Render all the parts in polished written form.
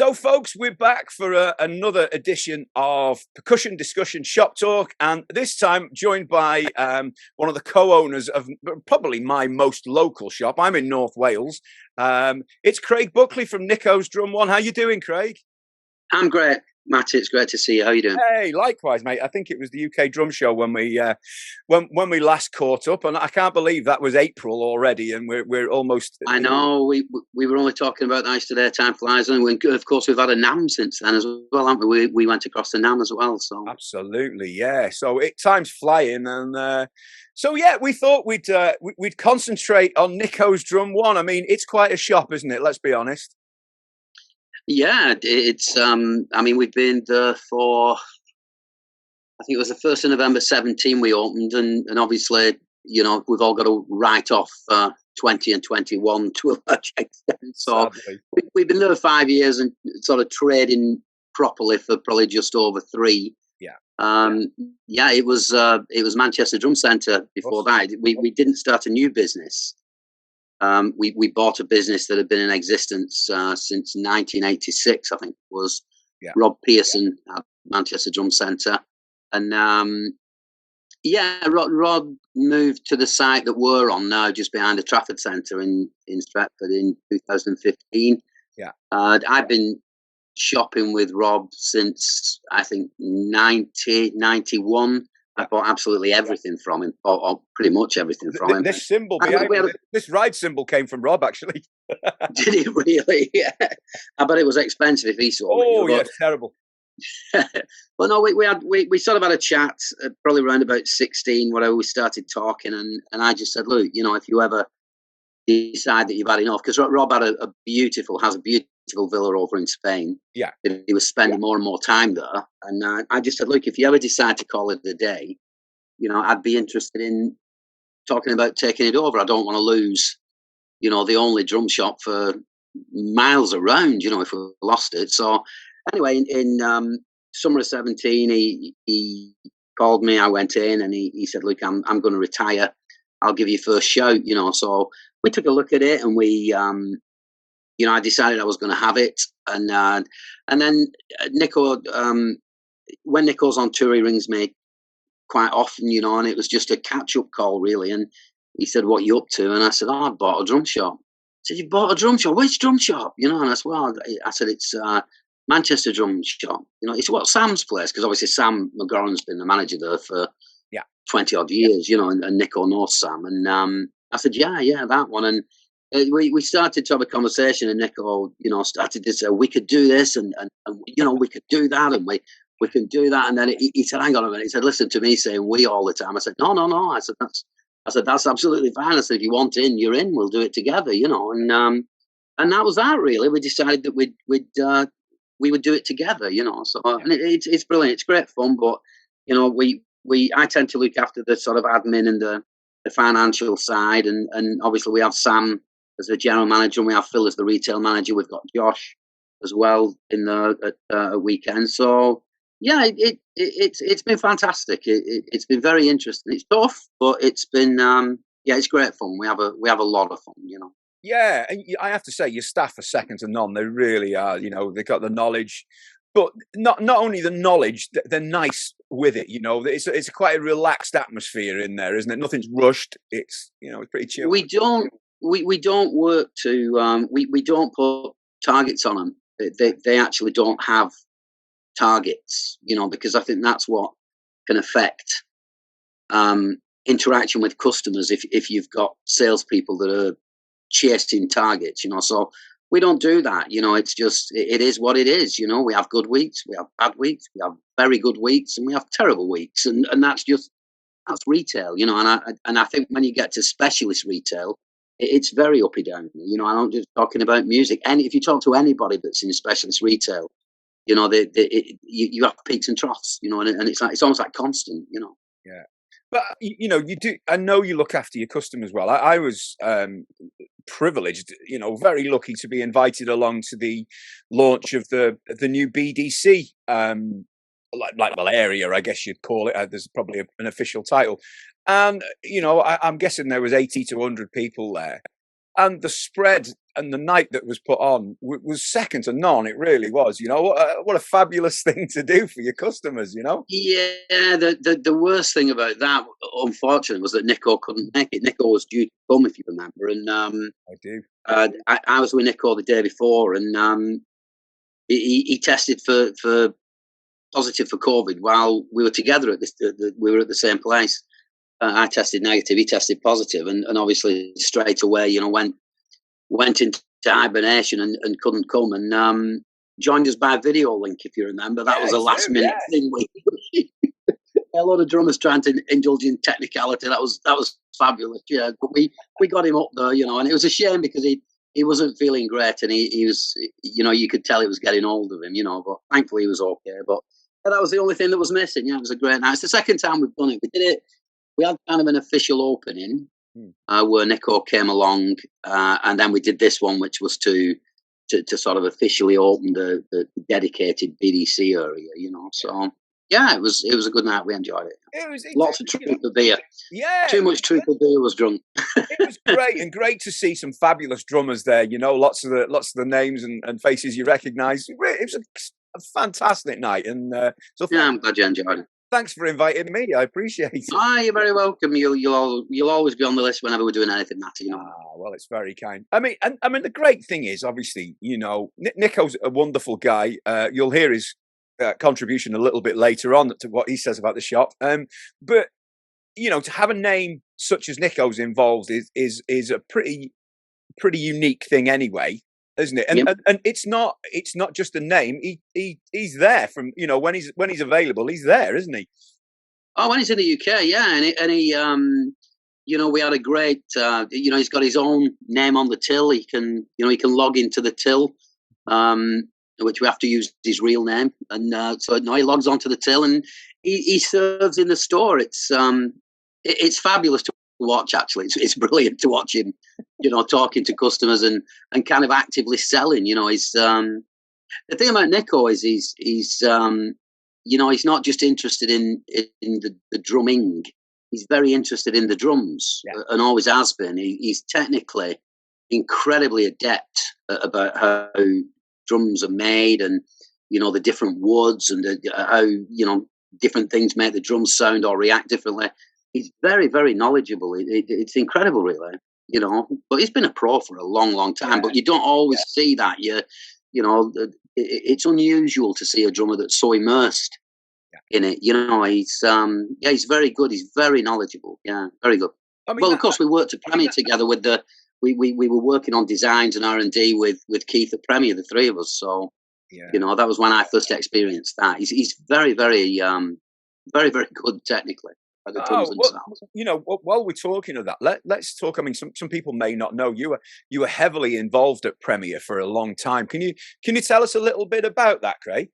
So, folks, we're back for another edition of Percussion Discussion Shop Talk, and this time joined by one of the co-owners of probably my most local shop. I'm in North Wales. It's Craig Buckley from Nicko's Drum One. How you doing, Craig? I'm great, Matt. It's great to see you. How you doing? Hey, likewise, mate. I think it was the UK Drum Show when we last caught up, and I can't believe that was April already, and we're almost. I know we were only talking about that yesterday. Time flies, and of course we've had a NAM since then as well, haven't we? We went across the NAM as well. So absolutely, yeah. So time's flying, and so yeah, we thought we'd concentrate on Nicko's Drum One. I mean, it's quite a shop, isn't it? Let's be honest. Yeah, it's. I mean, we've been there for. I think it was the 1st of November 17 we opened, and obviously, you know, we've all got to write off 20 and 21 to a large extent. So we've been there 5 years and sort of trading properly for probably just over 3. Yeah. Yeah, it was Manchester Drum Centre before that. We didn't start a new business. We bought a business that had been in existence since 1986, I think it was. Yeah. Rob Pearson at Manchester Drum Centre. And Rob moved to the site that we're on now, just behind the Trafford Centre in Stretford in 2015. Yeah. I've been shopping with Rob since, I think, 91. I bought absolutely everything from him, or pretty much everything from him. This cymbal behind this ride cymbal came from Rob, actually. Did it really? Yeah. I bet it was expensive if he sold it. Oh, yeah, terrible. Well, no, we sort of had a chat probably around about 16, whatever. We started talking, and I just said, look, you know, if you ever decide that you've had enough, because Rob had a beautiful villa over in Spain. Yeah, he was spending more and more time there, and I just said, look, if you ever decide to call it a day, you know, I'd be interested in talking about taking it over. I don't want to lose, you know, the only drum shop for miles around, you know, if we lost it. So anyway, in summer of 17, he called me. I went in, and he said, look, I'm going to retire. I'll give you first shout, you know. So we took a look at it, and we, you know, I decided I was going to have it. And then Nicko, when Nicko's on tour, he rings me quite often, you know, and it was just a catch-up call, really. And he said, what are you up to? And I said, I bought a drum shop. He said, you bought a drum shop? Which drum shop? You know, and I said, well, I said, it's Manchester Drum Shop. You know, it's what Sam's place, because obviously Sam McGoran's been the manager there for 20 odd years, you know, and Nicko knows Sam. And I said, yeah, that one. And we started to have a conversation, and Nicko, you know, started to say, we could do this, and you know, we could do that, and we can do that. And then he said, hang on a minute. He said, listen to me saying we all the time. I said, no. I said, that's absolutely fine. I said, if you want in, you're in. We'll do it together, you know. And that was that, really. We decided that we would do it together, you know. So and it's brilliant. It's great fun, but you know, I tend to look after the sort of admin and the financial side, and obviously we have Sam as the general manager, and we have Phil as the retail manager. We've got Josh as well in the weekend. So yeah, it's been fantastic. It's been very interesting. It's tough, but it's been it's great fun. We have a lot of fun, you know. Yeah, and I have to say, your staff are second to none. They really are. You know, they've got the knowledge, but not only the knowledge, they're nice with it. You know, it's quite a relaxed atmosphere in there, isn't it? Nothing's rushed. It's, you know, it's pretty chill. We don't work to we don't put targets on them. They actually don't have targets, you know, because I think that's what can affect interaction with customers if you've got salespeople that are chasing targets, you know. So we don't do that, you know. It's just it is what it is, you know. We have good weeks, we have bad weeks, we have very good weeks, and we have terrible weeks, and that's retail, you know. And I think when you get to specialist retail, it's very uppy down, you know. I'm not just talking about music. And if you talk to anybody that's in specialist retail, you know, you have peaks and troughs, you know, and it's almost like constant, you know. Yeah. But, you know, you do. I know you look after your customers well. I was privileged, you know, very lucky to be invited along to the launch of the new BDC, area, I guess you'd call it. There's probably an official title. And, you know, I'm guessing there was 80 to 100 people there. and the spread and the night that was put on was second to none. It really was. You know, what a fabulous thing to do for your customers. You know. Yeah, the worst thing about that, unfortunately, was that Nicko couldn't make it. Nicko was due to come, if you remember, and I do. I was with Nicko the day before, and he tested for positive for COVID while we were together at this. We were at the same place. I tested negative. He tested positive, and obviously straight away, you know, went into hibernation and couldn't come, and joined us by video link, if you remember. That was a last minute thing. A lot of drummers trying to indulge in technicality. That was fabulous. Yeah, but we got him up there, you know, and it was a shame because he wasn't feeling great, and he was, you know, you could tell it was getting old of him, you know. But thankfully he was okay. But that was the only thing that was missing. Yeah, it was a great night. It's the second time we've done it. We did it. We had kind of an official opening where Nicko came along, and then we did this one, which was to sort of officially open the dedicated BDC area, you know. So yeah, it was a good night. We enjoyed it. It was Lots of trooper beer. Yeah, too much trooper beer was drunk. It was great, and great to see some fabulous drummers there. You know, lots of the names and faces you recognise. It was a fantastic night, and so yeah, I'm glad you enjoyed it. Thanks for inviting me. I appreciate it. You're very welcome. You'll always be on the list whenever we're doing anything, Matty. You know. Well, it's very kind. I mean, the great thing is, obviously, you know, Nicko's a wonderful guy. You'll hear his contribution a little bit later on to what he says about the shop. But you know, to have a name such as Nicko's involved is a pretty unique thing anyway, isn't it? And and it's not just a name. He's there from, you know, when he's available, he's there, isn't he? Oh, when he's in the UK, yeah, and he you know, we had a great you know, he's got his own name on the till. He can log into the till, which we have to use his real name, and so no, he logs onto the till and he serves in the store. It's fabulous to watch. Actually, it's brilliant to watch him, you know, talking to customers and kind of actively selling. You know, he's the thing about Nicko is he's you know, he's not just interested in the drumming. He's very interested in the drums, and always has been. He's technically incredibly adept about how drums are made, and you know, the different woods and how, you know, different things make the drums sound or react differently. He's very, very knowledgeable. It's incredible, really, you know. But he's been a pro for a long, long time. But you don't always see that. You know, it's unusual to see a drummer that's so immersed in it. You know, he's very good. He's very knowledgeable. Yeah, very good. I mean, well, of course, we worked at Premier together with the. We were working on designs and R&D with Keith at Premier, the three of us. So, you know, that was when I first experienced that. He's very, very, very, very good technically. You know, while we're talking of that, let's talk. I mean, some people may not know you were heavily involved at Premier for a long time. Can you tell us a little bit about that, Craig?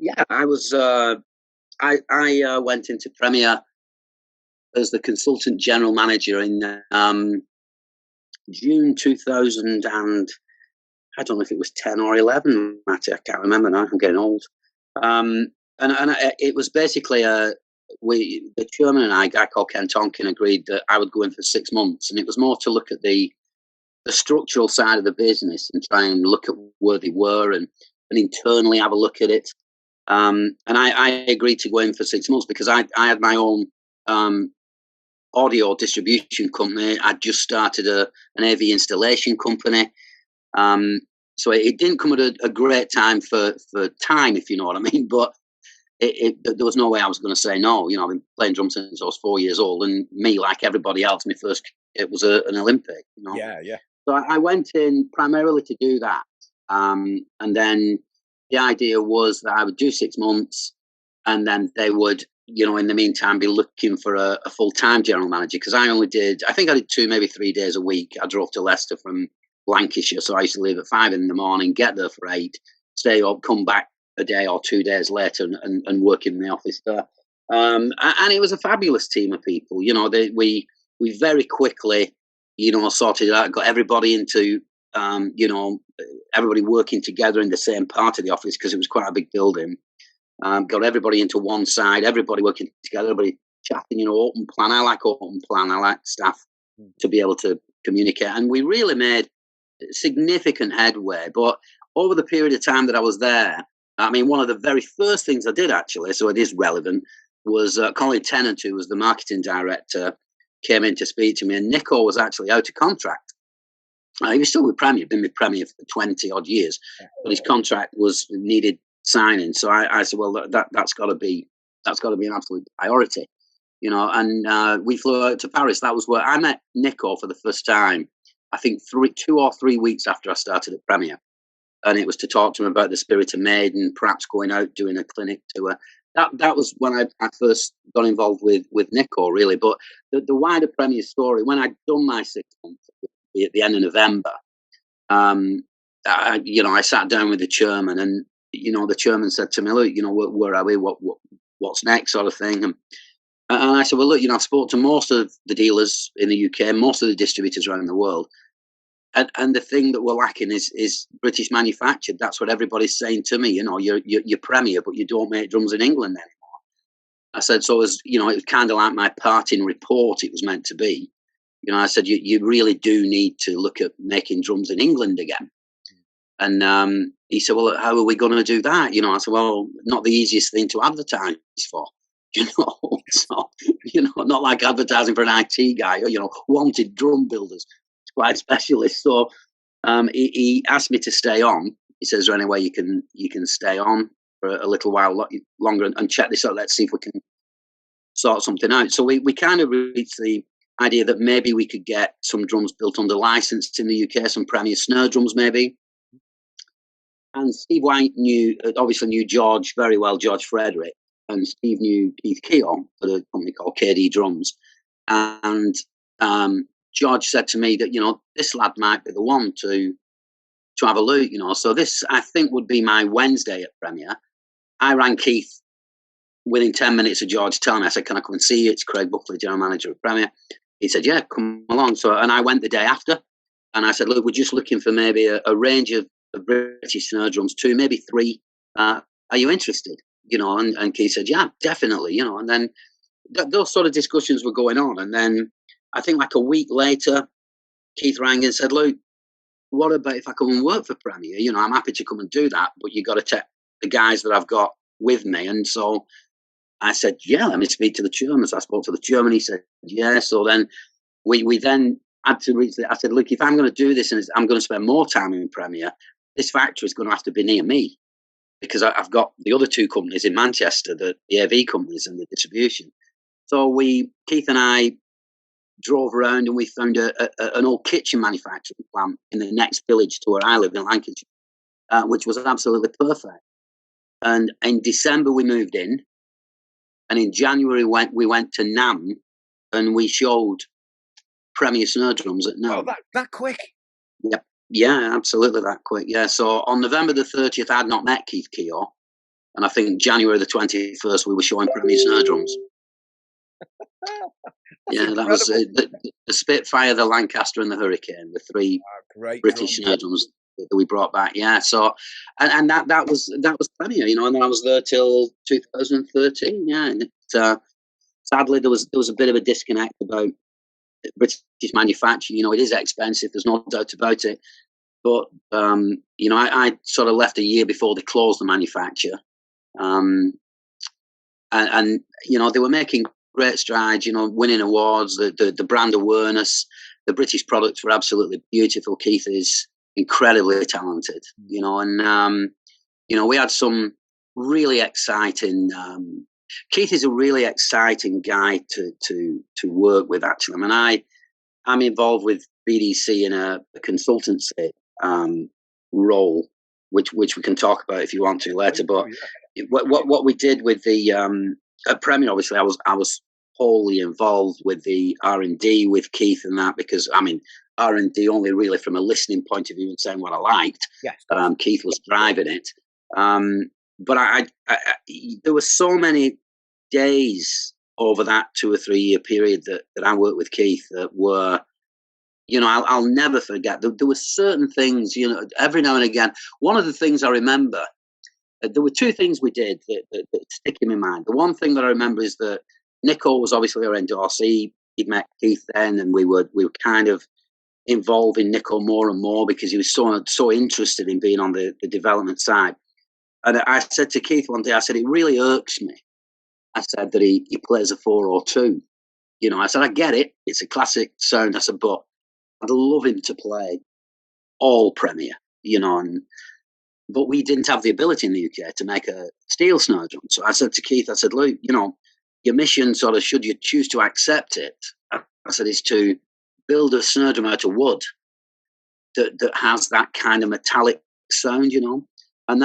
Yeah, I was. I went into Premier as the consultant general manager in June 2000, and I don't know if it was 10 or 11, Matty. I can't remember now. I'm getting old. And it was basically the chairman and I, a guy called Ken Tonkin, agreed that I would go in for 6 months, and it was more to look at the structural side of the business and try and look at where they were and internally have a look at it. And I agreed to go in for 6 months because I had my own audio distribution company. I'd just started an AV installation company. So it didn't come at a great time for time, if you know what I mean. But there was no way I was going to say no. You know, I've been playing drums since I was 4 years old, and me, like everybody else, my first it was an Olympic. You know? Yeah. So I went in primarily to do that, and then the idea was that I would do 6 months, and then they would, you know, in the meantime, be looking for a full-time general manager, because I think I did 2, maybe 3 days a week. I drove to Leicester from Lancashire, so I used to leave at 5 in the morning, get there for 8, stay up, come back a day or 2 days later and work in the office there. And it was a fabulous team of people. You know, we very quickly, you know, sorted it out, got everybody into, you know, everybody working together in the same part of the office, because it was quite a big building. Got everybody into one side, everybody working together, everybody chatting, you know, open plan. I like open plan. I like staff to be able to communicate. And we really made significant headway. But over the period of time that I was there, I mean, one of the very first things I did, actually, so it is relevant, was Colin Tennant, who was the marketing director, came in to speak to me, and Nicko was actually out of contract. He was still with Premier, been with Premier for 20 odd years, but his contract was needed signing. So I said, well, that's got to be an absolute priority, you know. And we flew out to Paris. That was where I met Nicko for the first time. I think 2 or 3 weeks after I started at Premier, and it was to talk to him about the Spirit of Maiden, perhaps going out doing a clinic tour. That was when I first got involved with Nicko, really. But the wider Premier story, when I'd done my 6 months at the end of November, I sat down with the chairman, and the chairman said to me, look, where are we? What's next, sort of thing. And I said, well, look, I've spoke to most of the dealers in the UK, most of the distributors around the world. And the thing that we're lacking is British manufactured. That's what everybody's saying to me. You're Premier, but you don't make drums in England anymore. I said, so as it was kind of like my parting report. It was meant to be. I said, you really do need to look at making drums in England again. And he said, well, how are we going to do that? I said, well, not the easiest thing to advertise for. So, not like advertising for an IT guy, wanted drum builders. Quite specialist. So he asked me to stay on. He says, is there any way you can stay on for a little while longer and check this out? Let's see if we can sort something out. So we kind of reached the idea that maybe we could get some drums built under license in the UK, some Premier snare drums maybe. And Steve White obviously knew George very well, George Frederick, and Steve knew Keith Keogh at a company called KD Drums. And George said to me that, this lad might be the one to have a look, So this, I think, would be my Wednesday at Premier. I rang Keith within 10 minutes of George telling me. I said, can I come and see you? It's Craig Buckley, General Manager at Premier. He said, yeah, come along. And I went the day after. And I said, look, we're just looking for maybe a range of British snare drums, 2, maybe 3. Are you interested? And Keith said, yeah, definitely, And then those sort of discussions were going on. And then I think like a week later, Keith rang and said, look, what about if I come and work for Premier? I'm happy to come and do that, but you got to take the guys that I've got with me. And so I said, yeah, let me speak to the chairman. So I spoke to the chairman. He said, yeah. So then we then had to reach I said, look, if I'm going to do this and I'm going to spend more time in Premier, this factory is going to have to be near me, because I've got the other 2 companies in Manchester, the AV companies and the distribution. So Keith and I drove around and we found an old kitchen manufacturing plant in the next village to where I live in Lancashire, which was absolutely perfect. And in December we moved in, and in January we went to NAM and we showed Premier snare drums at NAM. Oh, that quick? Yep. Yeah, absolutely that quick. Yeah. So on November the 30th, I had not met Keith Keogh, and I think January the 21st we were showing Premier snare drums. Yeah, that was the Spitfire, the Lancaster, and the Hurricane, the 3 British snare drums that we brought back. Yeah, so and that was Premier, and then I was there till 2013. Yeah, and sadly there was a bit of a disconnect about British manufacturing. It is expensive. There's no doubt about it. But I sort of left a year before they closed the manufacture, and they were making great strides, winning awards, the brand awareness. The British products were absolutely beautiful. Keith is incredibly talented, and we had some really exciting. Keith is a really exciting guy to work with. Actually, I mean, I'm involved with BDC in a consultancy role, which we can talk about if you want to later. But what we did with the at Premier, obviously, I was wholly involved with the R&D with Keith and that, because I mean R&D only really from a listening point of view and saying what I liked. Yes. Keith was driving it, but I there were so many days over that 2 or 3 year period that I worked with Keith that were, I'll never forget. There were certain things, every now and again. One of the things I remember, there were 2 things we did that stick in my mind. The one thing that I remember is that Nicko was obviously our endorser. He'd met Keith then, and we were kind of involving Nicko more and more because he was so interested in being on the development side. And I said to Keith one day, I said, it really irks me. I said that he plays a 402. You know, I said, I get it. It's a classic sound. I said, but I'd love him to play all Premier, you know, but we didn't have the ability in the UK to make a steel snare drum. So I said to Keith, I said, Luke, you know, your mission sort of, should you choose to accept it, I said, is to build a snare drum out of wood that has that kind of metallic sound, you know. And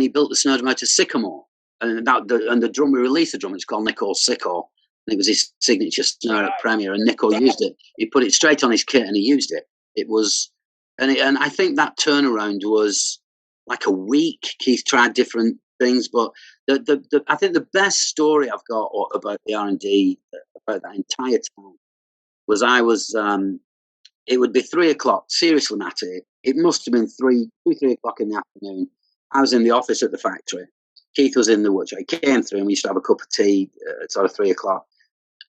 he built the snare drum out of sycamore. And the drum, we released the drum, it's called Nicko Sicko. And it was his signature snare at Premier, and Nicko used it. He put it straight on his kit and he used it. It was, and I think that turnaround was like a week. Keith tried different things, but I think the best story I've got about the R&D about that entire time was it would be 3 o'clock. Seriously, Matty, it must have been 3 o'clock in the afternoon. I was in the office at the factory. Keith was in the workshop. He came through and we used to have a cup of tea at sort of 3 o'clock.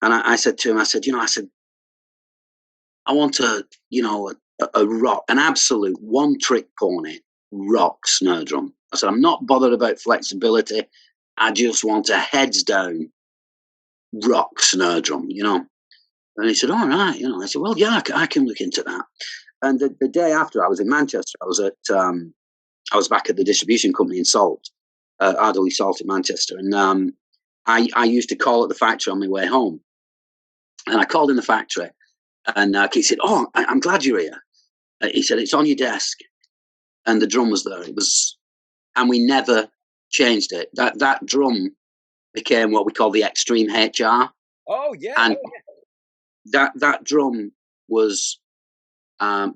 And I said to him, I said, I want a rock, an absolute one-trick pony rock snare drum. I said, I'm not bothered about flexibility. I just want a heads down rock snare drum, you know. And he said, all right, you know. I said, well, yeah, I can look into that. And the day after, I was in Manchester. I was back at the distribution company in Salt, Ardley Salt in Manchester. And I used to call at the factory on my way home. And I called in the factory, and Keith said, oh, I'm glad you're here. He said, it's on your desk. And the drum was there. It was, and we never changed it. That drum became what we call the Extreme HR. Oh, yeah. And that drum was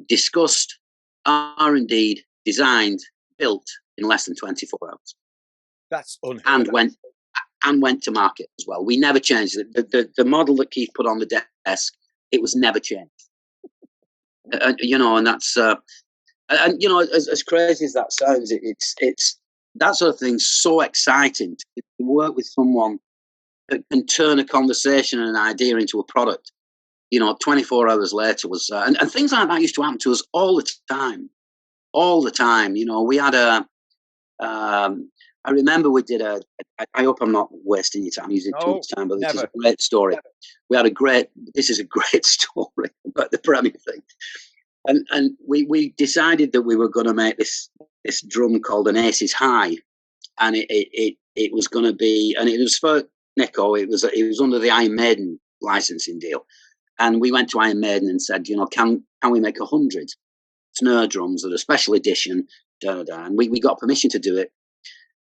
discussed, R&D'd, designed, built in less than 24 hours. That's unheard of. And went to market as well. We never changed it. The model that Keith put on the desk, it was never changed. You know, and that's and you know, as crazy as that sounds, it's that sort of thing's so exciting to work with someone that can turn a conversation and an idea into a product. You know, 24 hours later was and things like that used to happen to us all the time. You know, we had I remember we did I hope I'm not wasting your time using too much time, but this is a great story. Never. This is a great story about the Premier thing. And we decided that we were going to make this drum called an Aces High. And it was going to be, and it was for Nicko, it was under the Iron Maiden licensing deal. And we went to Iron Maiden and said, you know, can we make 100 snare drums that are special edition? And we got permission to do it.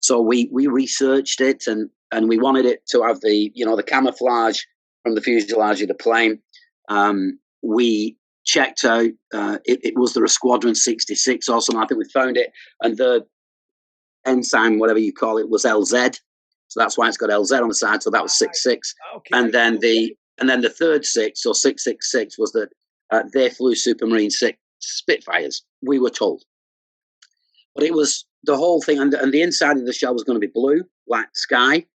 So we researched it and we wanted it to have the camouflage from the fuselage of the plane. We checked out, it was the Squadron 66 or something. I think we found it. And the ensign, whatever you call it, was LZ. So that's why it's got LZ on the side. So that was 66. Okay. And then the third 6, or 666, was that they flew Supermarine 6 Spitfires, we were told. But it was the whole thing, and the inside of the shell was going to be blue, like sky.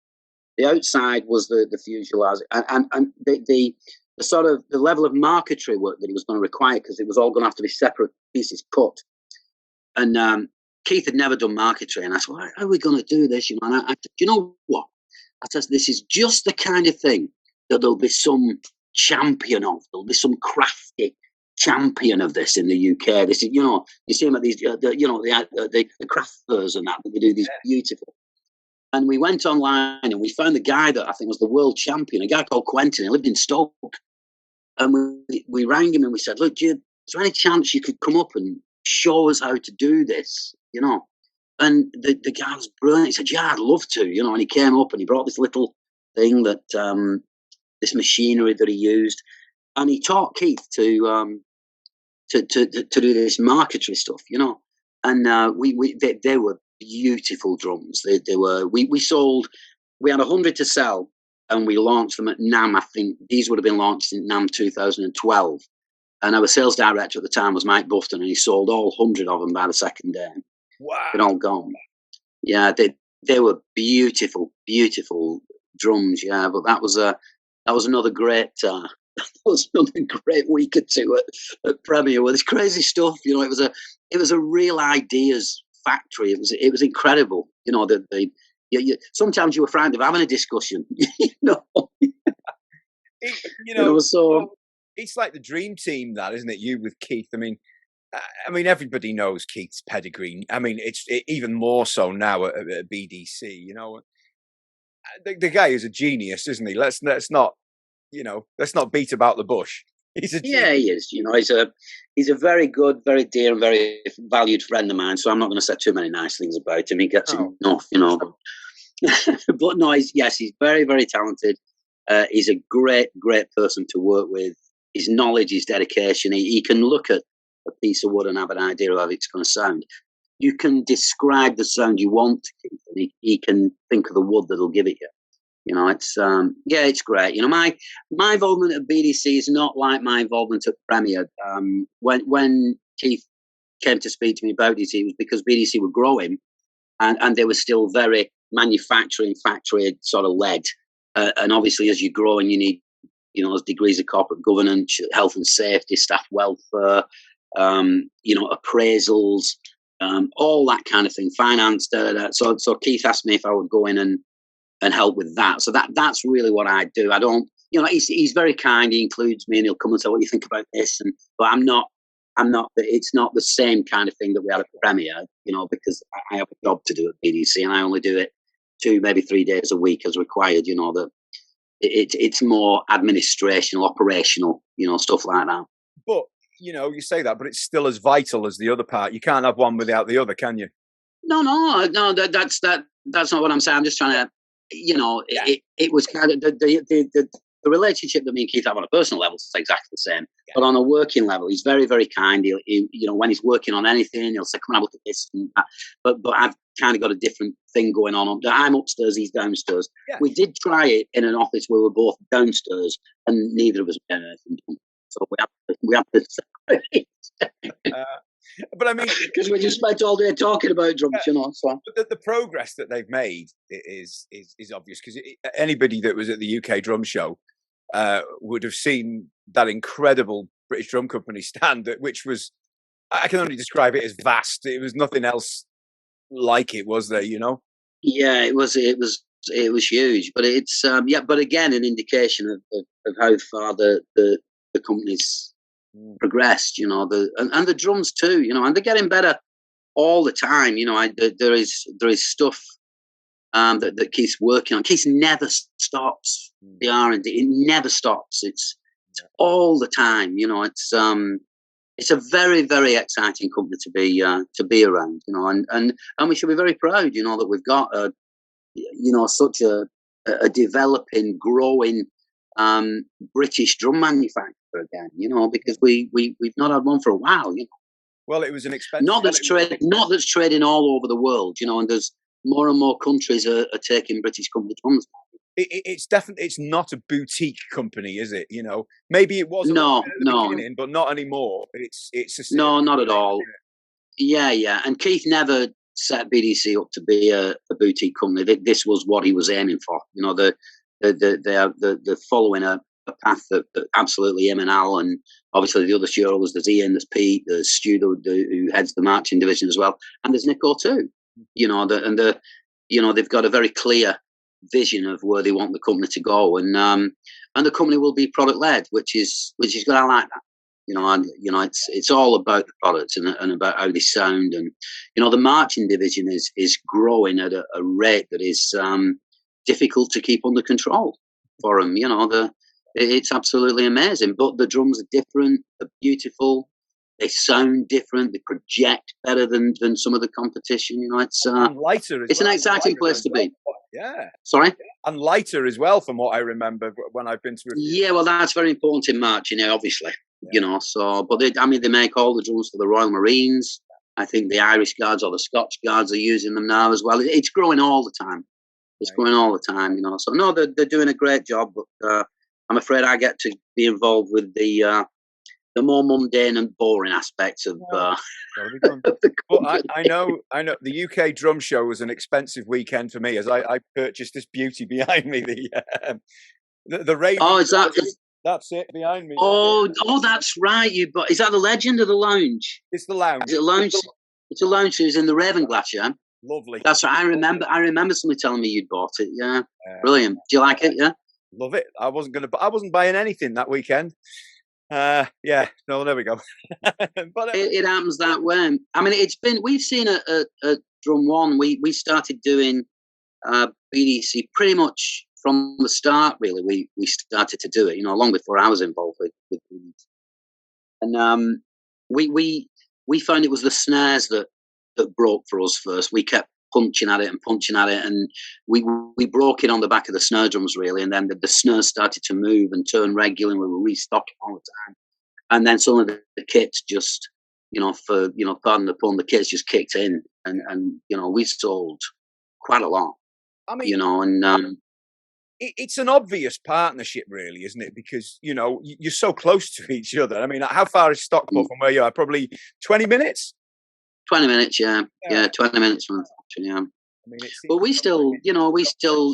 The outside was the fuselage, and the sort of the level of marquetry work that he was going to require, because it was all going to have to be separate pieces cut. And Keith had never done marquetry, and I said, well, how are we going to do this? You know, and I said, you know what? I said, this is just the kind of thing that there'll be some champion of. There'll be some crafty champion of this in the UK. This is, you know, you see them at these, the craft fairs and that they do these beautiful. And we went online and we found the guy that I think was the world champion, a guy called Quentin. He lived in Stoke. And we rang him and we said, look, is there any chance you could come up and show us how to do this? You know? And the guy was brilliant. He said, yeah, I'd love to, you know. And he came up and he brought this little thing that, this machinery that he used. And he taught Keith to do this marquetry stuff, you know. And they were beautiful drums. They were. We sold. We had 100 to sell, and we launched them at NAMM. I think these would have been launched in NAMM 2012. And our sales director at the time was Mike Bufton, and he sold all 100 of them by the second day. Wow! They'd all gone. Yeah, they were beautiful, beautiful drums. Yeah, but that was another great was another great week or two at Premier with this crazy stuff. You know, it was a real ideas factory. It was incredible. You know, sometimes you were frightened of having a discussion. You know, so it's like the dream team, that, isn't it? You with Keith. I mean, everybody knows Keith's pedigree. I mean, it's even more so now at BDC. You know, the guy is a genius, isn't he? Let's not beat about the bush. He's a genius. Yeah, he is. You know, he's a very good, very dear, and very valued friend of mine. So I'm not going to say too many nice things about him. He gets enough, you know. But no, he's very, very talented. He's a great, great person to work with. His knowledge, his dedication. He can look at a piece of wood and have an idea of how it's going to sound. You can describe the sound you want to keep, and he can think of the wood that'll give it you. You know, it's great. You know, my involvement at BDC is not like my involvement at Premier. When Keith came to speak to me about BDC, it was because BDC were growing, and they were still very manufacturing factory sort of led. And obviously, as you grow and you need, you know, those degrees of corporate governance, health and safety, staff welfare, you know, appraisals, all that kind of thing, finance. So Keith asked me if I would go in and help with that. So that's really what I do. I don't, you know, he's very kind. He includes me, and he'll come and say, "What do you think about this?" But I'm not. It's not the same kind of thing that we had at Premier, you know, because I have a job to do at BDC, and I only do it 2, maybe 3 days a week as required. You know, that it's more administrational, operational, you know, stuff like that. But you know, you say that, but it's still as vital as the other part. You can't have one without the other, can you? No. That's not what I'm saying. I'm just trying to, you know, it was kind of the relationship that me and Keith have on a personal level is exactly the same. Yeah. But on a working level, he's very, very kind. He, you know, when he's working on anything, he'll say, "Come and have a look at this." And that. But I've kind of got a different thing going on. I'm upstairs, he's downstairs. Yeah. We did try it in an office where we were both downstairs, and neither of us had anything done. So we have to separate. But I mean, because we just spent all day talking about drums, you know. So. But the progress that they've made is obvious, because anybody that was at the UK Drum Show would have seen that incredible British Drum Company stand, which was, I can only describe it as vast. It was nothing else like it, was there? You know? Yeah, it was huge, but it's but again, an indication of how far the company's progressed, you know, and the drums too, you know, and they're getting better all the time. You know, there is stuff that Keith's working on. Keith never stops the R&D. It never stops. It's all the time. You know, it's a very, very exciting company to be around. You know, and we should be very proud, you know, that we've got such a developing, growing British drum manufacturer again, you know, because we've not had one for a while, you know. Well, it was an expensive. Not that's trading all over the world, you know, and there's more and more countries are taking British company drums. It's definitely, it's not a boutique company, is it? You know, maybe it was no, beginning, but not anymore. It's no, not at all. Yeah, and Keith never set BDC up to be a boutique company. This was what he was aiming for. You know, they're following a path that absolutely him and Al, and obviously the other shareholders, there's Ian, there's Pete, there's Stu, who heads the marching division as well, and there's Nicko too. You know, they've got a very clear vision of where they want the company to go, and the company will be product led, which is good. I like that. You know, it's all about the products and about how they sound, and you know, the marching division is growing at a rate that is difficult to keep under control for them. You know, it's absolutely amazing. But the drums are different. They're beautiful. They sound different. They project better than some of the competition. You know, it's lighter. It's an exciting place to be. Yeah. Sorry. And lighter as well, from what I remember when I've been to. Yeah, well, that's very important in marching, obviously. Yeah. You know, so but they make all the drums for the Royal Marines. I think the Irish Guards or the Scotch Guards are using them now as well. It's growing all the time. It's growing all the time, you know. So no, they're doing a great job, but I'm afraid I get to be involved with the more mundane and boring aspects of the well, I know the UK Drum Show was an expensive weekend for me, as I purchased this beauty behind me, the radio. Oh, is That's it behind me. Oh, that's right. Is that the Legend or the Lounge? It's the Lounge. Is it a Lounge? It's a Lounge. It's in the Ravenglass, yeah. Lovely. That's right. I remember somebody telling me you'd bought it. Yeah, brilliant. Do you like it? Yeah, love it. I wasn't buying anything that weekend. Yeah, no, there we go. But it happens that way. I mean, we've seen a Drum One. We started doing BDC pretty much from the start. Really, we started to do it. Long before I was involved with BDC. And we found it was the snares that broke for us first. We kept punching at it, and we broke it on the back of the snare drums, really. And then the snares started to move and turn regular, and we were restocking all the time. And then some of the kits just, pardon the pun, the kits just kicked in, and we sold quite a lot. I mean, it's an obvious partnership, really, isn't it? Because you're so close to each other. I mean, how far is Stockport from where you are? Probably 20 minutes. 20 minutes, yeah. 20 minutes from the function, yeah. I mean, but we still,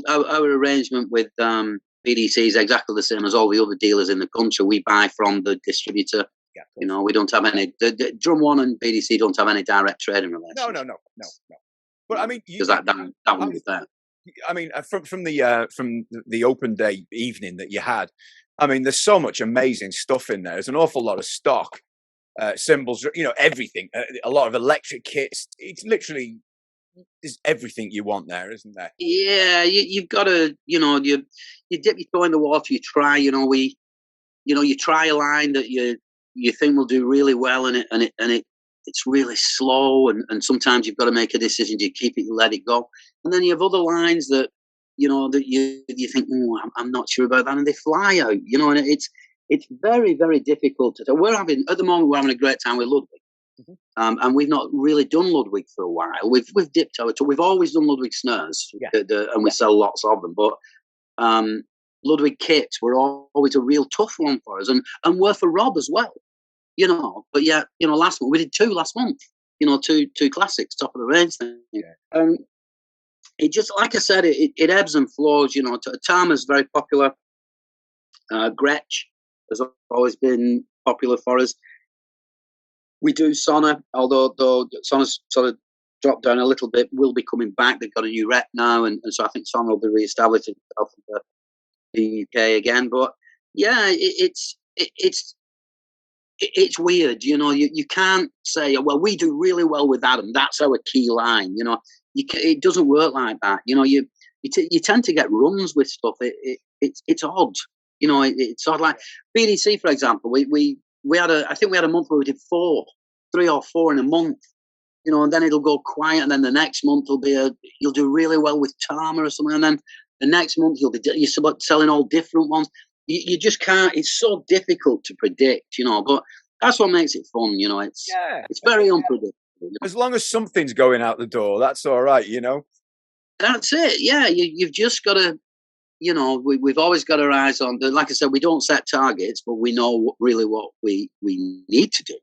our arrangement with BDC is exactly the same as all the other dealers in the country. We buy from the distributor. Yeah, we don't have any. The Drum One and BDC don't have any direct trading relations. No. But I mean, because that one was there. I mean, from the open day evening that you had, I mean, there's so much amazing stuff in there. There's an awful lot of stock. Cymbals, everything, a lot of electric kits. It's literally, there's everything you want there, isn't there? Yeah, you've got to, you dip your toe in the water, you try, you try a line that you think will do really well, and it's really slow, and sometimes you've got to make a decision. Do you keep it, you let it go, and then you have other lines that that you think, I'm not sure about that, and they fly out, and it's very, very difficult to do. At the moment, we're having a great time with Ludwig. Mm-hmm. And we've not really done Ludwig for a while. We've dipped our toe. We've always done Ludwig snares, and we sell lots of them. But Ludwig kits were always a real tough one for us, and were for Rob as well. But yeah, last month we did 2 last month. Two classics, top of the range thing. Yeah. It just, like I said, it ebbs and flows. Tama's very popular. Gretsch has always been popular for us. We do Sona, although Sona's sort of dropped down a little bit. Will be coming back. They've got a new rep now, and so I think Sona will be re-established in the UK again. But yeah, it's weird. You can't say, well, we do really well with Adam. That's our key line. It doesn't work like that. You tend to get runs with stuff. It's odd. It's sort of like BDC, for example. We had I think we had a month where we did 3 or 4 in a month, and then it'll go quiet, and then the next month you'll do really well with Tama or something, and then the next month you're selling all different ones. You just can't. It's so difficult to predict, but that's what makes it fun. It's very unpredictable. As long as something's going out the door, that's all right. That's it. Yeah, you've just got to. We've always got our eyes on. Like I said, we don't set targets, but we know really what we need to do.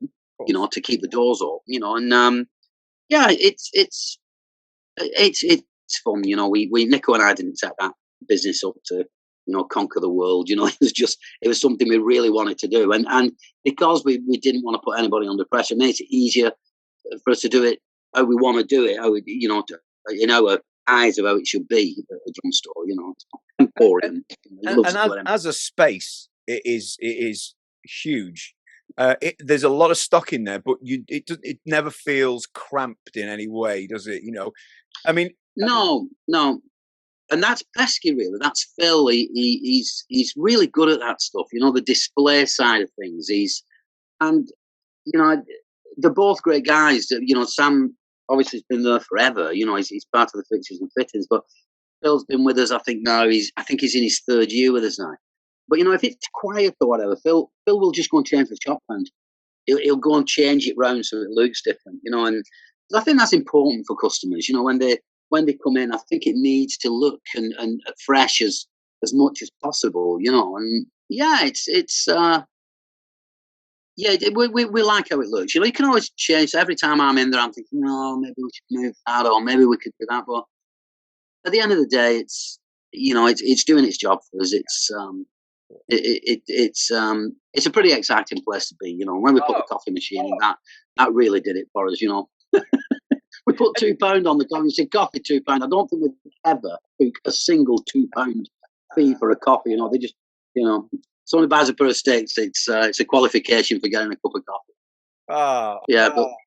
To keep the doors open. And yeah, it's fun. We Nicko and I didn't set that business up to conquer the world. It was something we really wanted to do, and because we didn't want to put anybody under pressure, it makes it easier for us to do it how we want to do it. How in our eyes of how it should be a drum store. Emporium. And as a space, it is huge. There's a lot of stock in there, but it never feels cramped in any way, does it? I mean, no, and that's Pesky, really. That's Phil. He's really good at that stuff. The display side of things. They're both great guys. Sam obviously has been there forever. He's part of the fixtures and fittings, but Phil's been with us. I think he's in his 3rd year with us now. But if it's quiet or whatever, Phil will just go and change the shop hand. He'll go and change it round so it looks different. And I think that's important for customers. When they come in, I think it needs to look and fresh as much as possible. And yeah, we like how it looks. You can always change. Every time I'm in there, I'm thinking, maybe we should move that, or maybe we could do that. But at the end of the day, it's doing its job for us. it's a pretty exciting place to be. You know, when we put the coffee machine in, that really did it for us. You know, we put £2 on the coffee. You said coffee £2. I don't think we've ever took a single £2 fee for a coffee. You know, they just, you know, somebody buys a pair of sticks. It's a qualification for getting a cup of coffee. But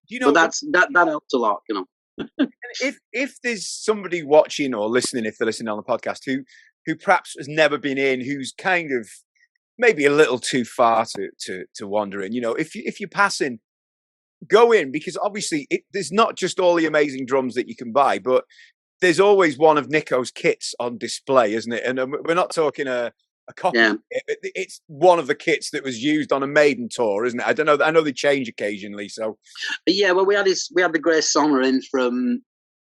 you know, but that helps a lot. You know, if there's somebody watching or listening, if they're listening on the podcast, who perhaps has never been in, who's kind of maybe a little too far to wander in, you know, if you're passing, go in, because obviously there's not just all the amazing drums that you can buy, but there's always one of Nicko's kits on display, isn't it? And we're not talking a copy. Yeah. It's one of the kits that was used on a Maiden tour, isn't it? I don't know. I know they change occasionally. So, yeah. Well, we had the Grey Sonner in from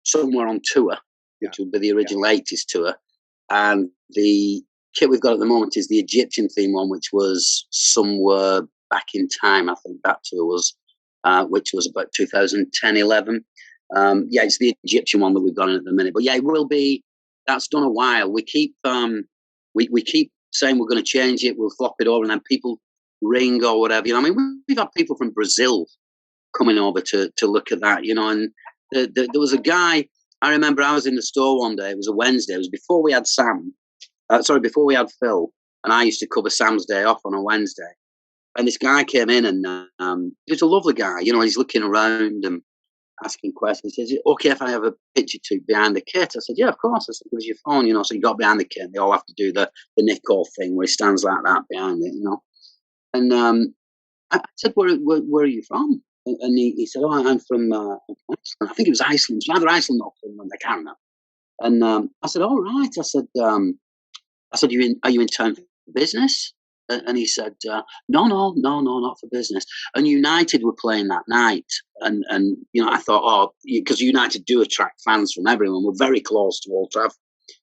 somewhere on tour, which would be the original '80s tour, and the kit we've got at the moment is the Egyptian theme one, which was somewhere back in time. I think that tour was, which was about 2010, 11. Yeah, it's the Egyptian one that we've got in at the minute. But yeah, it will be. That's done a while. We keep we keep saying we're going to change it. We'll flop it over, and then people ring or whatever. You know, I mean, we've had people from Brazil coming over to look at that. You know, and there was a guy. I remember I was in the store one day. It was a Wednesday. It was before we had Sam. Before we had Phil, and I used to cover Sam's day off on a Wednesday. And this guy came in, and he was a lovely guy. You know, he's looking around and asking questions. He says, "Is it okay if I have a picture too behind the kit?" I said, "Yeah, of course." I said, "Give us your phone," you know. So he got behind the kit, and they all have to do the Nicko thing where he stands like that behind it, you know. And I said, "Where are you from?" And he said, "Oh, I'm from Iceland." I think it was Iceland. It was either Iceland or Finland. I can't remember. And I said, "All right." I said, "Are you in town for business?" And he said, no, not for business. And United were playing that night. And you know, I thought, because United do attract fans from everyone. We're very close to Old Trafford.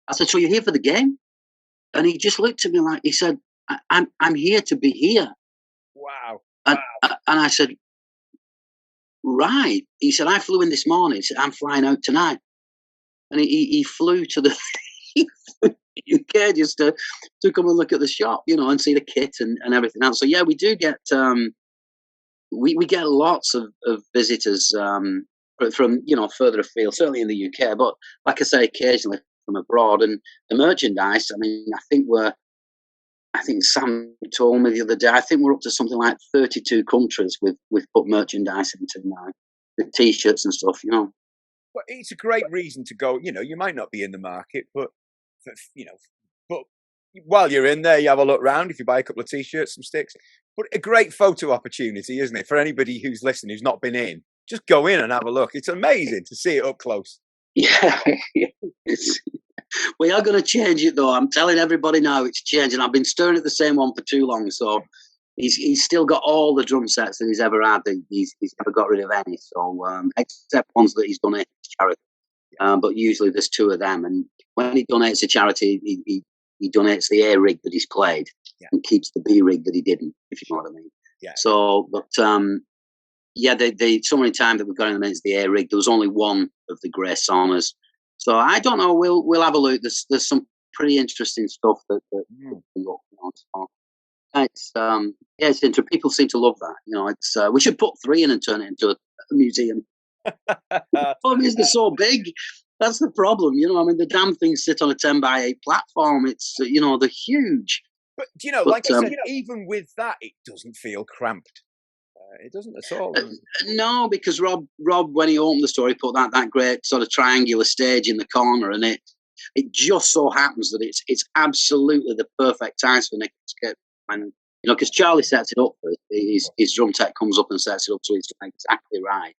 I said, "So you're here for the game?" And he just looked at me like, he said, I'm here to be here. Wow. And I said, right. He said, "I flew in this morning." He said, "I'm flying out tonight." And he flew to the UK just to come and look at the shop, you know, and see the kit and everything else. So yeah, we do get we get lots of visitors from, you know, further afield, certainly in the UK, but like I say, occasionally from abroad. And the merchandise, I mean, I think Sam told me the other day, I think we're up to something like 32 countries we've put merchandise into now, the T-shirts and stuff, you know. Well, it's a great reason to go. You know, you might not be in the market, but you know, but while you're in there, you have a look around. If you buy a couple of T-shirts, some sticks, but a great photo opportunity, isn't it, for anybody who's listening who's not been in? Just go in and have a look. It's amazing to see it up close. Yeah, we are going to change it though. I'm telling everybody now, it's changing. I've been staring at the same one for too long, so he's still got all the drum sets that he's ever had. He's never got rid of any, so except ones that he's donated to charity. But usually there's two of them, and when he donates to charity, he donates the A rig that he's played and keeps the B rig that he didn't, if you know what I mean. Yeah. So, but yeah, they so many times that we've got in the minutes the A rig. There was only one of the Grey Sonners. So I don't know. We'll have a look. There's some pretty interesting stuff that can go on. So it's it's interesting. People seem to love that. You know, it's we should put 3 in and turn it into a museum. The problem is they're so big. That's the problem, you know. I mean, the damn things sit on a 10x8 platform. It's you know, they're huge. But you know, like I said, even with that, it doesn't feel cramped. It doesn't at all. No, because Rob, when he opened the store, he put that great sort of triangular stage in the corner, and it just so happens that it's absolutely the perfect size for Nicko's kit. And you know, because Charlie sets it up, his drum tech comes up and sets it up so it's exactly right.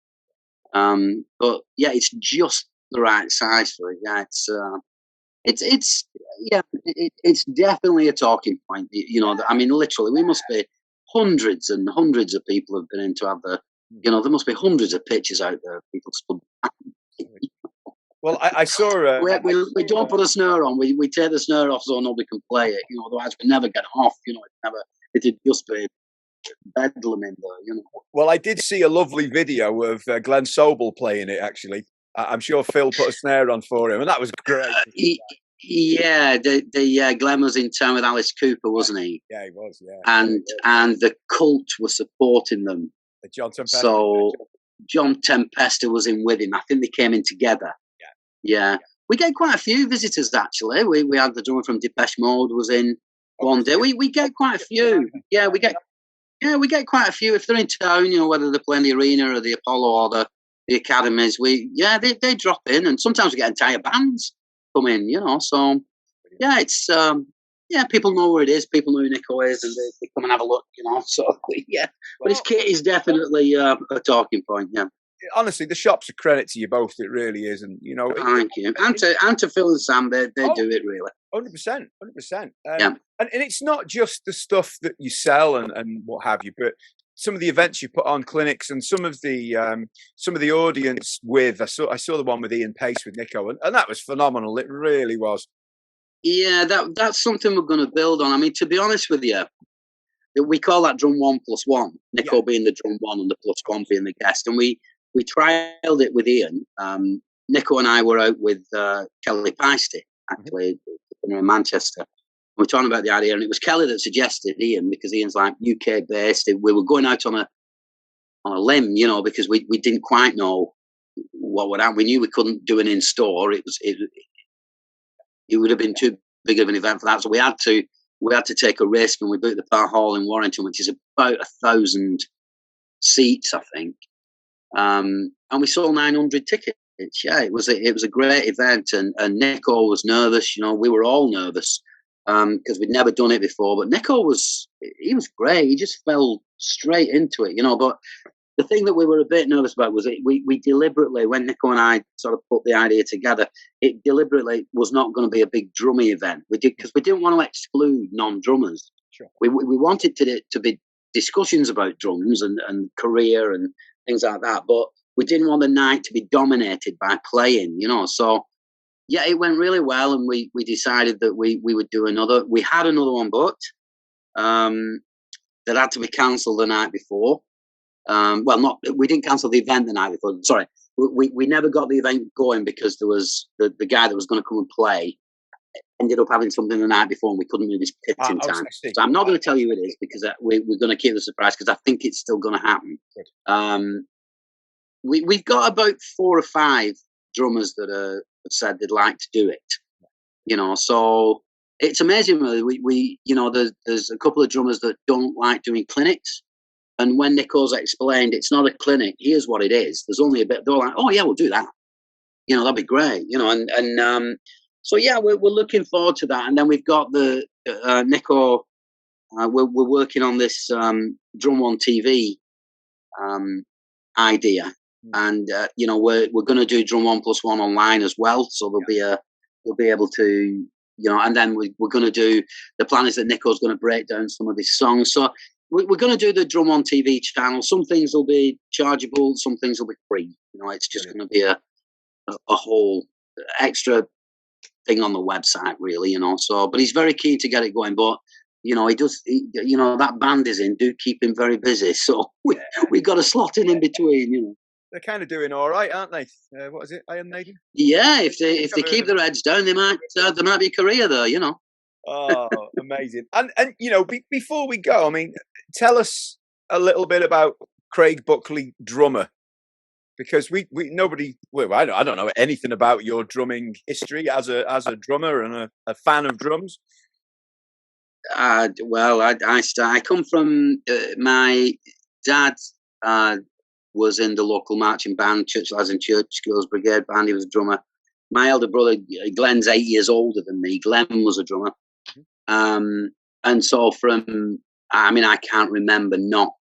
But yeah, it's just the right size for it. Yeah, it's definitely a talking point. You know, I mean, literally, we must be hundreds and hundreds of people have been in to have the. You know, there must be hundreds of pictures out there of people stood. Well, I saw. We don't put a snare on. We take the snare off so nobody can play it. You know, otherwise we never get off. You know, it'd just be bedlam in there. You know. Well, I did see a lovely video of Glenn Sobel playing it. Actually, I'm sure Phil put a snare on for him, and that was great. Yeah, Glenn was in town with Alice Cooper, wasn't he? Yeah, he was. Yeah, and the Cult were supporting them. the John Tempesta. So John Tempesta was in with him. I think they came in together. Yeah. We get quite a few visitors actually. We had the drummer from Depeche Mode was in one day. We get quite a few. Yeah, we get quite a few if they're in town. You know, whether they're playing the Arena or the Apollo or the Academies. They drop in, and sometimes we get entire bands come in. You know, so yeah, it's people know where it is. People know who Nicko is, and they come and have a look. You know, so yeah. But his kit is definitely a talking point. Yeah. Honestly, the shop's a credit to you both. It really is, and you know. Thank you, and to Phil and Sam, they do it really. 100%. Yeah. And it's not just the stuff that you sell and what have you, but some of the events you put on, clinics, and some of the audience with. I saw the one with Ian Pace with Nicko, and that was phenomenal. It really was. Yeah, that's something we're going to build on. I mean, to be honest with you, we call that Drum One plus one. Nicko being the drum one and the plus one being the guest, and we trialed it with Ian. Nicko and I were out with Kelly Peisty, actually, in Manchester. We were talking about the idea, and it was Kelly that suggested Ian, because Ian's like UK based. We were going out on a limb, you know, because we didn't quite know what would happen. We knew we couldn't do an in store. It would have been too big of an event for that, so we had to take a risk, and we booked the Park Hall in Warrington, which is about 1,000 seats, I think. And we sold 900 tickets. Yeah, it was a great event, and Nicko was nervous. You know, we were all nervous because we'd never done it before. But Nicko was great. He just fell straight into it, you know. But the thing that we were a bit nervous about was we deliberately, when Nicko and I sort of put the idea together, it deliberately was not going to be a big drummy event. We didn't want to exclude non-drummers. Sure. We wanted to be discussions about drums and career and things like that, but we didn't want the night to be dominated by playing, you know. So yeah, it went really well, and we decided that we would do another. We had another one booked that had to be cancelled the night before. We didn't cancel the event the night before. Sorry, we never got the event going because there was the guy that was going to come and play ended up having something the night before, and we couldn't move his pit in time. So I'm not going to tell you who it is, because we're going to keep the surprise, because I think it's still going to happen. We've got about 4 or 5 drummers that have said they'd like to do it. You know, so it's amazing. Really, we you know, there's a couple of drummers that don't like doing clinics. And when Nicko's explained it's not a clinic, here's what it is. There's only a bit. They're like, oh yeah, we'll do that. You know, that'd be great. You know, and so yeah, we're looking forward to that. And then we've got the Nicko. We're working on this Drum One TV idea, and you know, we're going to do Drum One plus one online as well. So we'll be able to, you know, and then we're going to do. The plan is that Nicko's going to break down some of his songs. So we're going to do the Drum One TV channel. Some things will be chargeable, some things will be free. You know, it's just going to be a whole extra thing on the website, really. You know, so but he's very keen to get it going. But you know, you know, that band is in. Do keep him very busy. So we got a slot in between. You know, they're kind of doing all right, aren't they? What is it, Iron Maiden? Yeah, if they keep their heads down, there might be a career there. You know. Oh, amazing. And you know, before we go, I mean, tell us a little bit about Craig Buckley, drummer, because I don't know anything about your drumming history as a drummer and a fan of drums. Well, I come from my dad was in the local marching band, Church Lads and Church Girls Brigade band. He was a drummer. My elder brother, Glenn's 8 years older than me. Glenn was a drummer. And so I can't remember not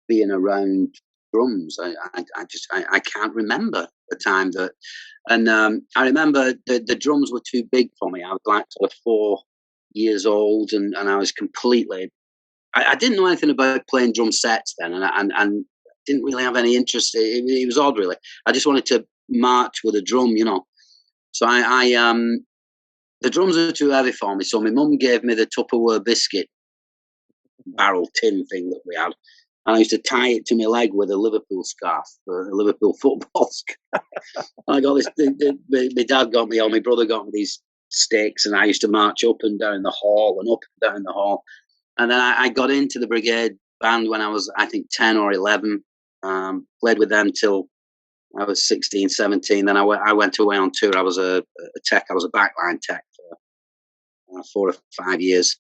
being around drums. I can't remember the time that, and I remember the drums were too big for me. I was like sort of 4 years old, and I was completely, I didn't know anything about playing drum sets then, and didn't really have any interest. It was odd, really. I just wanted to march with a drum, you know. So the drums are too heavy for me, so my mum gave me the Tupperware biscuit barrel tin thing that we had, and I used to tie it to my leg with a Liverpool scarf, a Liverpool football scarf. I got this. My dad got me, or my brother got me these sticks, and I used to march up and down the hall and up and down the hall. And then I got into the brigade band when I was, I think, 10 or 11. Played with them till I was 16, 17. Then I went away on tour. I was a tech. I was a backline tech for 4 or 5 years.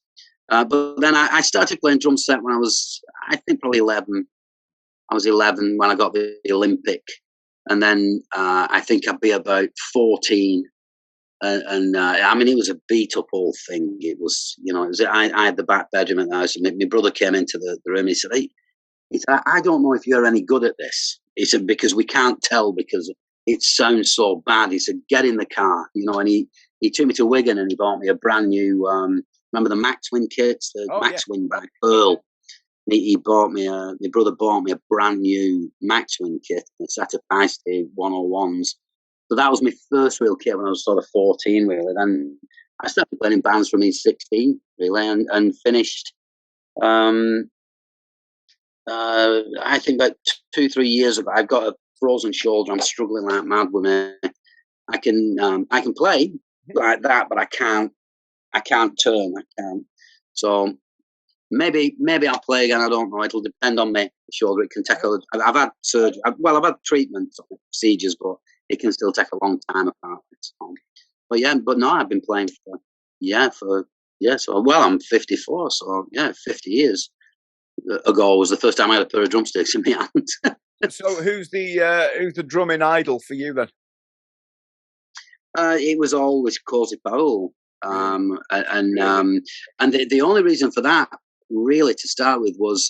But then I started playing drum set when I was, I think, probably 11. I was 11 when I got the Olympic. And then I think I'd be about 14. I mean, it was a beat up old thing. It was, I had the back bedroom at the house, and my brother came into the room and he said, I don't know if you're any good at this. He said, because we can't tell because it sounds so bad. He said, get in the car, and he took me to Wigan and he bought me a brand new, remember the Maxwin kits, Maxwin by Pearl. He bought me, my brother bought me a brand new Maxwin kit, a set of Feisty 101s. So that was my first real kit when I was sort of 14, really. Then I started playing in bands from age 16, really, and finished, I think about 2-3 years ago. I've got a frozen shoulder. I'm struggling like mad with me. I can play like that, but I can't turn. I can't. So maybe I'll play again. I don't know. It'll depend on my shoulder. It can take I've had surgery. I've had treatments, procedures, but it can still take a long time apart. But no, I've been playing so I'm 54, so 50 years ago was the first time I had a pair of drumsticks in my hand. So who's the drumming idol for you then? It was always Cozy Powell, and the only reason for that, really, to start with, was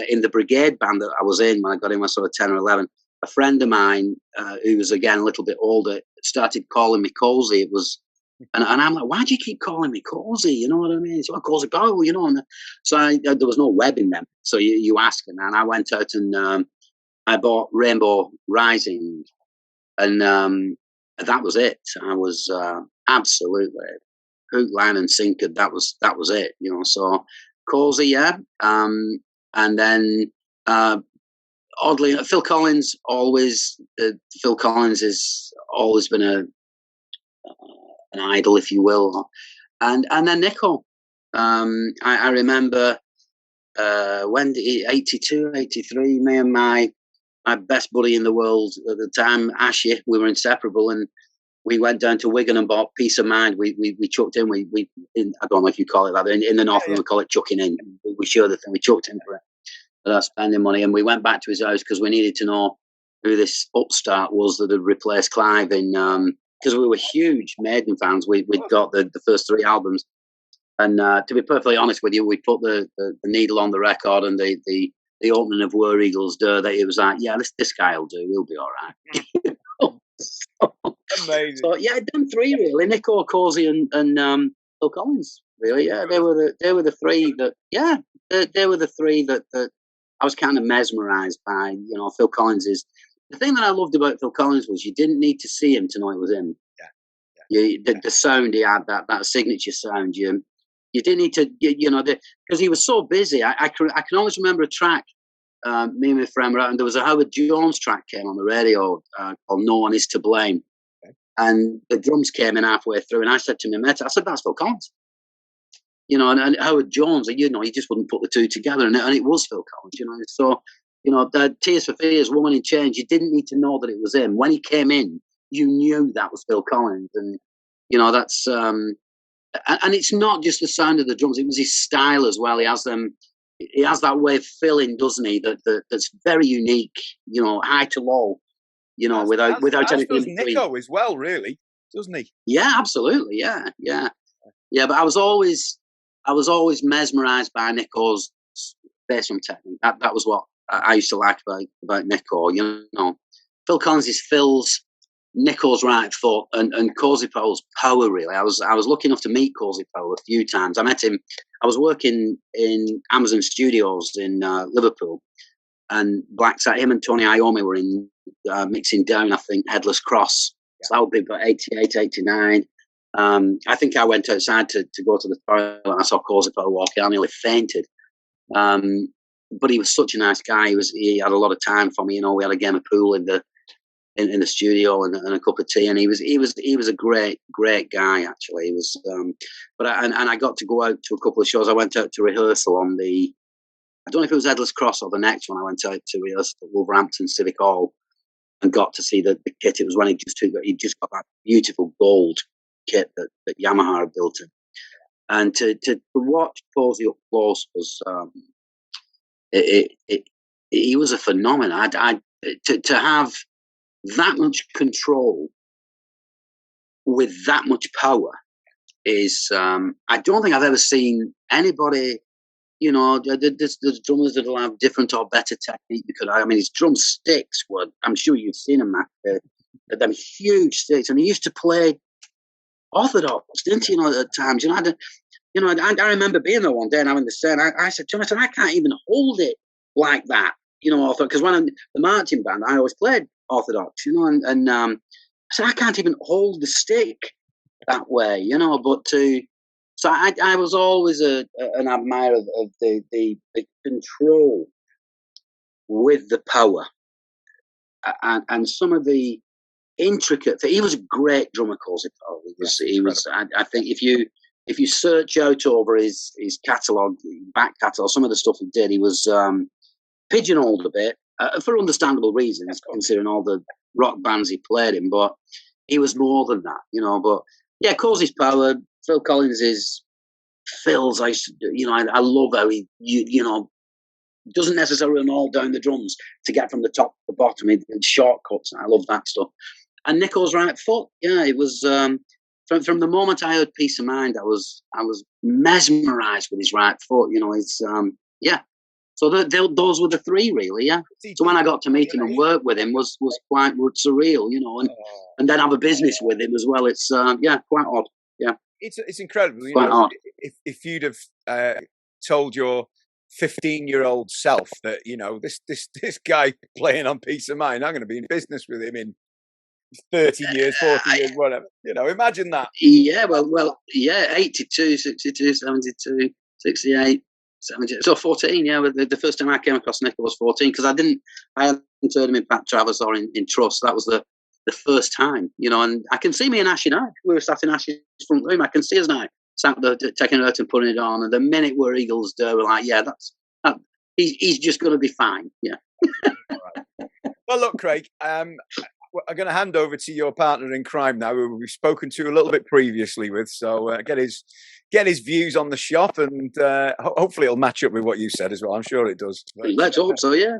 in the brigade band that I was in when I got in when I was sort of 10 or 11. A friend of mine, who was again a little bit older, started calling me Cozy. It was, and I'm like, why do you keep calling me Cozy? You know what I mean? So Cozy Powell, And so there was no web in them. So you ask, and I went out and I bought Rainbow Rising, and that was it. I was absolutely hook, line, and sinker. That was it. So Cozy, and then. Oddly, Phil Collins always. Phil Collins has always been an idol, if you will, and then Nicko. I remember when 82, 83. Me and my best buddy in the world at the time, Ashy, we were inseparable, and we went down to Wigan and bought Peace of Mind. We chucked in. I don't know if you call it that. In the north, we call it chucking in. We showed the thing. We chucked in for it. Without spending money, and we went back to his house because we needed to know who this upstart was that had replaced Clive in, because we were huge Maiden fans. We'd got the first 3 albums, and to be perfectly honest with you, we put the needle on the record, and the opening of War Eagles Day, that it was like, this guy will do, he'll be all right. Amazing. So them 3 really, Nicko, Cozy, and Phil Collins. Really, they were the 3 that they were the 3 that I was kind of mesmerised by. Phil Collins is the thing that I loved about Phil Collins was you didn't need to see him to know it was him. The sound he had, that signature sound. You didn't need to, because he was so busy. I can always remember a track. Me and my friend were out, and there was a Howard Jones track came on the radio called "No One Is to Blame," and the drums came in halfway through, and I said to my mate, "I said that's Phil Collins." And Howard Jones, he just wouldn't put the 2 together, and it was Phil Collins, So, the Tears for Fears, Woman in Change, you didn't need to know that it was him. When he came in, you knew that was Phil Collins, and that's and it's not just the sound of the drums; it was his style as well. He has that way of filling, doesn't he? That's very unique, high to low, without anything in between. Nicko as well, really, doesn't he? Yeah, absolutely, yeah. But I was always mesmerised by Nicko's bass drum technique. That was what I used to like about Nicko. Phil Collins is Phil's, Nicko's right foot, and Cozy Powell's power. Really, I was lucky enough to meet Cozy Powell a few times. I met him. I was working in Amazon Studios in Liverpool, and him and Tony Iommi were in mixing down, I think, Headless Cross. So that would be about 88, 89. I think I went outside to go to the toilet, and I saw Cozy Powell walking. I nearly fainted. but he was such a nice guy. He had a lot of time for me. You know, we had a game of pool in the studio and a cup of tea, and he was a great guy actually. He was, but I got to go out to a couple of shows. I went out to rehearsal on I don't know if it was Edler's Cross or the next one. I went out to rehearsal at Wolverhampton Civic Hall and got to see the kit. It was when he just got that beautiful gold kit that Yamaha had built him. And to watch Posey up close was he was a phenomenon. To have that much control with that much power is I don't think I've ever seen anybody. You know, there's drummers that'll have different or better technique. Because I mean, his drumsticks were. I'm sure you've seen them, Matt. Them huge sticks, and he used to play orthodox, didn't he? You know, at times. You know, I remember being there one day and having the saying. I said, Jonathan, I can't even hold it like that. You know, because when I'm the marching band, I always played orthodox. You know, and I said I can't even hold the stick that way. You know, so I was always an admirer of the control with the power and some of the intricate. He was a great drummer, Cozy Powell. He was. I think if you search out over his catalogue, back catalogue, some of the stuff he did, he was pigeonholed a bit for understandable reasons, considering all the rock bands he played in. But he was more than that, you know. But yeah, Cozy's Power. Phil Collins is Phil's. I love how he you know doesn't necessarily run all down the drums to get from the top to the bottom in shortcuts. I love that stuff. And Nicko's right foot, yeah, it was from the moment I heard Peace of Mind, I was mesmerised with his right foot. You know, it's yeah. So those were the three, really, yeah. So when I got to meet him and work with him was quite surreal, you know, and then have a business with him as well. It's yeah, quite odd, yeah. It's incredible, you know. If you'd have told your 15-year-old self that, you know, this guy playing on Peace of Mind, I'm going to be in business with him in 30 years, 40 years, whatever. You know, imagine that. Yeah, well, yeah, 82, 62, 72, 68. 70, so 14, yeah. The first time I came across Nicko was 14 because I hadn't heard him in Pat Travers or in Trust. That was the first time, you know. And I can see me and Ashy now. We were sat in Ashy's front room. I can see us now, sat there taking it out and putting it on. And the minute we're Eagles do, we're like, yeah, he's just going to be fine. Yeah. All right. Well, look, Craig, I'm going to hand over to your partner in crime now, who we've spoken to a little bit previously with. So get his views on the shop, and hopefully it'll match up with what you said as well. I'm sure it does. Let's hope so, yeah.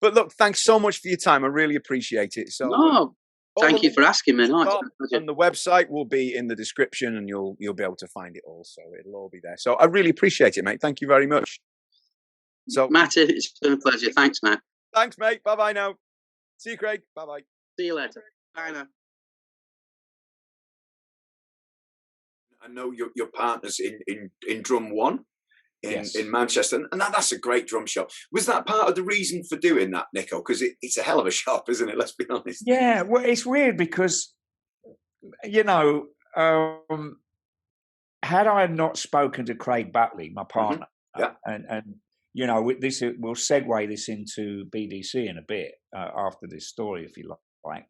But look, thanks so much for your time. I really appreciate it. So no, thank you for asking me. No, and the website will be in the description, and you'll be able to find it all. So it'll all be there. So I really appreciate it, mate. Thank you very much. So Matt, it's been a pleasure. Thanks, Matt. Thanks, mate. Bye bye now. See you, Craig. Bye bye. See you later. Bye now. I know your partners in Drum One in Manchester, and that's a great drum shop. Was that part of the reason for doing that, Nicko? Because it's a hell of a shop, isn't it? Let's be honest. Yeah, well, it's weird because, you know, had I not spoken to Craig Buckley, my partner, and you know, we'll segue this into BDC in a bit after this story, if you like.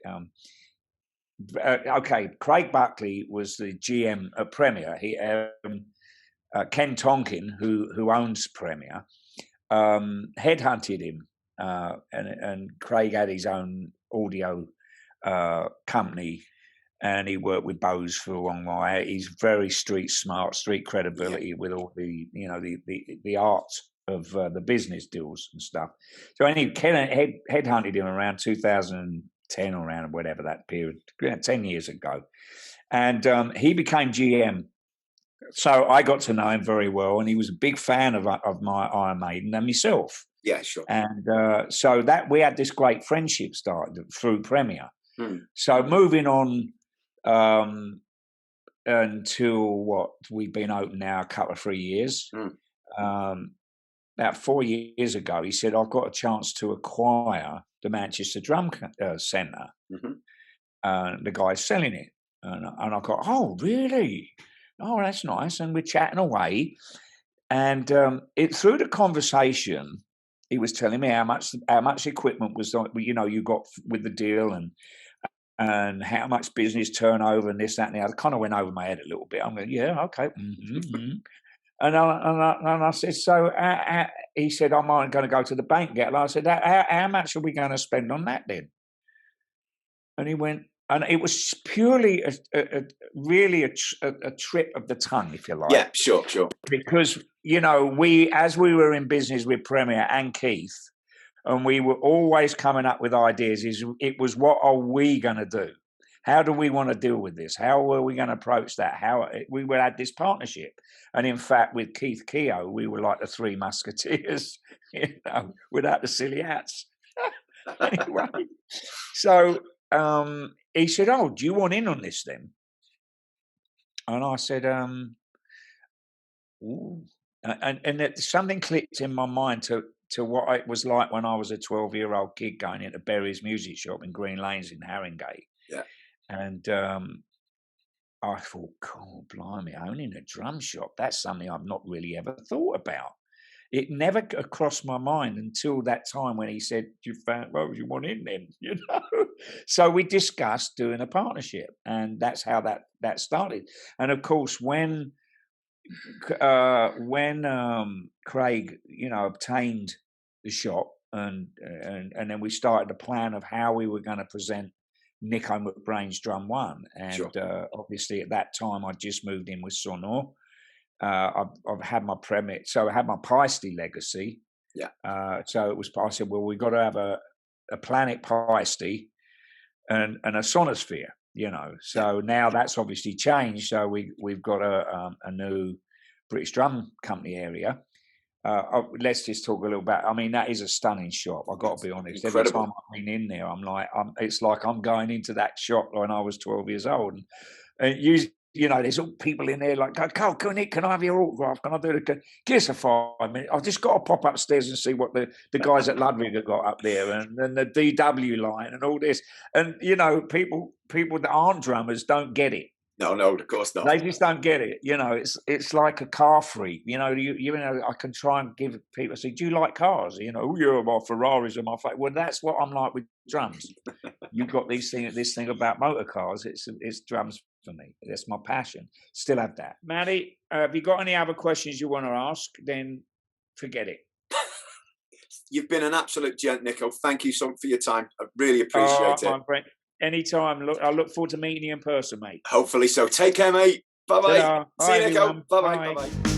Okay, Craig Buckley was the GM at Premier. He Ken Tonkin, who owns Premier, headhunted him, and Craig had his own audio company, and he worked with Bose for a long while. He's very street smart, street credibility with all the, you know, the art of the business deals and stuff. So anyway, Ken headhunted him around 2010 or around whatever that period, 10 years ago. And he became GM. So I got to know him very well, and he was a big fan of my Iron Maiden and myself. Yeah, sure. And so that we had this great friendship started through Premier. So moving on until we've been open now a couple of 3 years. About 4 years ago, he said, I've got a chance to acquire the Manchester Drum Centre. The guy's selling it. And I got, oh, really? Oh, that's nice. And we're chatting away. And it through the conversation, he was telling me how much equipment was, you got with the deal, and how much business turnover and this, that, and the other. Kind of went over my head a little bit. I'm going, yeah, okay. And I said, so he said, I'm going to go to the bank and get it. I said, how much are we going to spend on that then? And he went, and it was purely really a trip of the tongue, if you like. Yeah, sure. Because, as we were in business with Premier and Keith, and we were always coming up with ideas, it was, what are we going to do? How do we want to deal with this? How were we going to approach that? How we would have this partnership. And in fact, with Keith Keogh, we were like the Three Musketeers, without the silly hats. Anyway, so he said, oh, do you want in on this then? And I said, ooh. And something clicked in my mind to what it was like when I was a 12-year-old kid going into Berry's music shop in Green Lanes in Haringey. Yeah. And I thought, God, blimey, owning a drum shop, that's something I've not really ever thought about. It never crossed my mind until that time when he said, you want in then? So we discussed doing a partnership, and that's how that started. And of course, when Craig, obtained the shop, and then we started the plan of how we were going to present Nicko McBrains Drum One, and sure. Obviously at that time I just moved in with Sonor. I've had my Premier, so I had my Peisty legacy. Yeah. So it was. I said, well, we've got to have a Planet Peisty and a Sonosphere. So now that's obviously changed. So we've got a new British Drum Company area. Let's just talk a little about. I mean, that is a stunning shop. I've got to be honest. Incredible. Every time I've been in there, I'm like, it's like I'm going into that shop when I was 12 years old. And there's all people in there like, Carl, can I have your autograph? Can I do it? Give us a 5 minutes. I've just got to pop upstairs and see what the guys at Ludwig have got up there, and the DW line and all this. And people that aren't drummers don't get it. No, of course not. They just don't get it. It's like a car freak. I can try and give people, say, do you like cars? My Ferraris are my favorite. Well, that's what I'm like with drums. You've got this thing about motor cars. It's drums for me. That's my passion. Still have that. Matty, have you got any other questions you want to ask? Then forget it. You've been an absolute gent, Nicko. Thank you so much for your time. I really appreciate it. My friend. Anytime. I look forward to meeting you in person, mate. Hopefully so. Take care, mate. Bye-bye. Ta-da. See you, Nicko. Everyone. Bye-bye. Bye-bye.